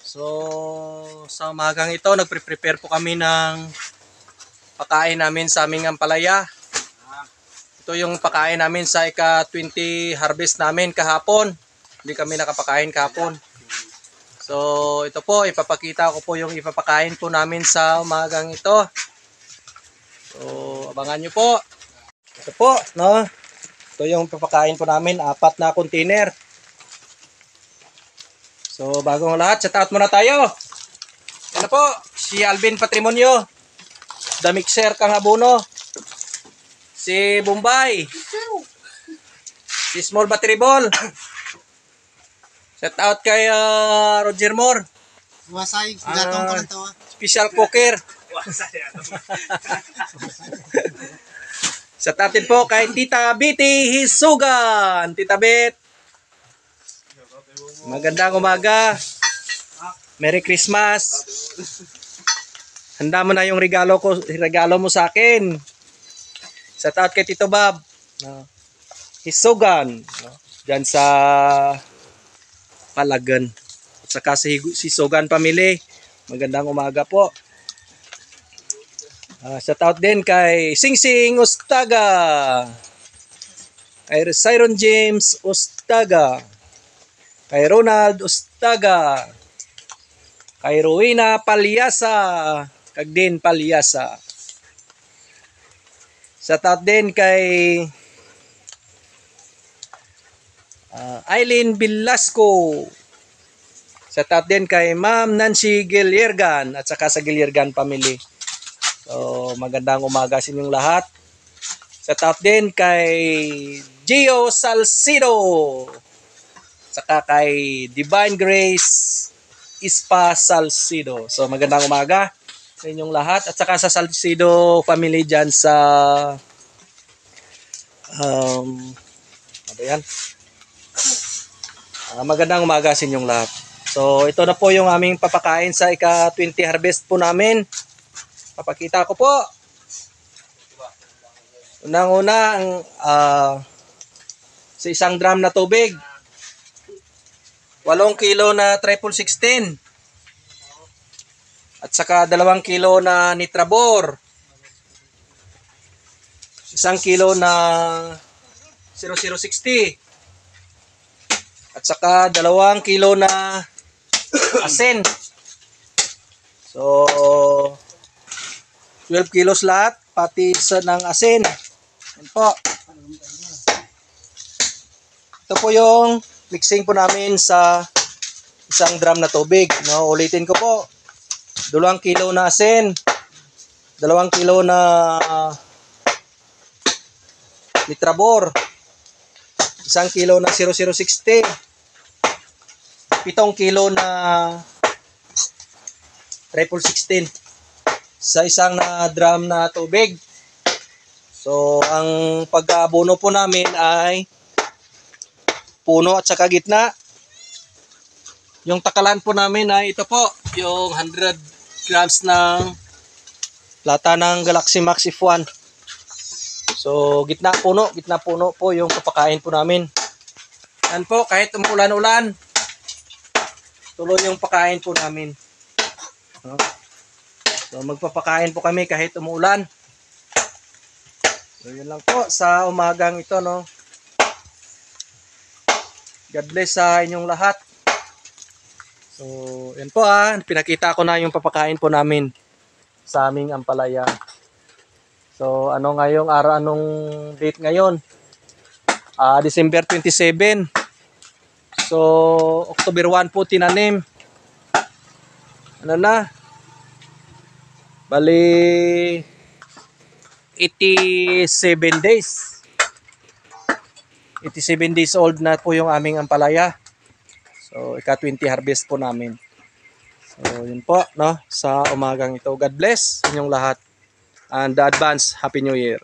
So, sa umagang ito, nagpre-prepare po kami ng pakain namin sa aming ampalaya. Ito yung pakain namin sa ika-20 harvest namin kahapon. Hindi kami nakapakain kahapon. So, ito po, ipapakita ko po yung ipapakain po namin sa umagang ito. So, abangan nyo po. Ito po, no? Ito yung ipapakain po namin, 4 na container. So, bagong lahat, shout out muna tayo. Yan na po, si Alvin Patrimonio, The Mixer Kang Abono, si Bombay, si Small Battery Ball, shout out kay Roger Moore, Wasay, gatong ko lang to. Special Cooker. Shout out din po kay Tita Betty Hisugan. Tita Bet, magandang umaga. Merry Christmas. Handa mo na yung regalo mo sa akin. Shout out kay Tito Bob. Hisugan. Diyan sa Palagan. At saka si Hisugan Family. Magandang umaga po. Shout out din kay Singsing Ustaga. Kay Siron James Ustaga. Kay Ronald Ustaga, kay Rowena Palyasa, kag din Palyasa. Shout out din kay Eileen Velasco. Shout out din kay Ma'am Nancy Giliergan at saka sa Giliergan family. So, magandang umaga sa inyong lahat. Shout out din kay Gio Salcido. Saka kay Divine Grace Ispa Salcido. So magandang umaga sa inyong lahat. At saka sa Salcido family dyan sa ano yan? Magandang umaga sa inyong lahat. So ito na po yung aming papakain sa ika-20 harvest po namin. Papakita ko po. Unang-una sa isang drum na tubig. 8 kilo na triple 16. At saka 2 kilo na nitrabor. 1 kilo na 0060. At saka 2 kilo na asin. So 12 kilos lahat pati sa ng asin. Yan po. Ito po yung mixing po namin sa isang drum na tubig. No, ulitin ko po. 2 kilo na asin, 2 kilo na nitrabor, 1 kilo na 0060, 7 kilo na triple 16 sa isang na drum na tubig. So, ang pag-aabono po namin ay puno at saka gitna. Yung takalan po namin ay ito po, yung 100 grams ng lata ng Galaxy Max F1. So, gitna puno po yung papakain po namin. Yan po, kahit umulan-ulan, tuloy yung pakain po namin. So, magpapakain po kami kahit umulan. So, yun lang po sa umagang ito, no. God bless sa inyong lahat. So, yan po pinakita ko na yung papakain po namin sa aming ampalaya. So, anong date ngayon? December 27. So, October 1 po tinanim. Ano na? Bali 87 days. 87 days old na po yung aming ampalaya. So, ika-20 harvest po namin. So, yun po, no? Sa umagang ito. God bless inyong lahat. And advance, Happy New Year.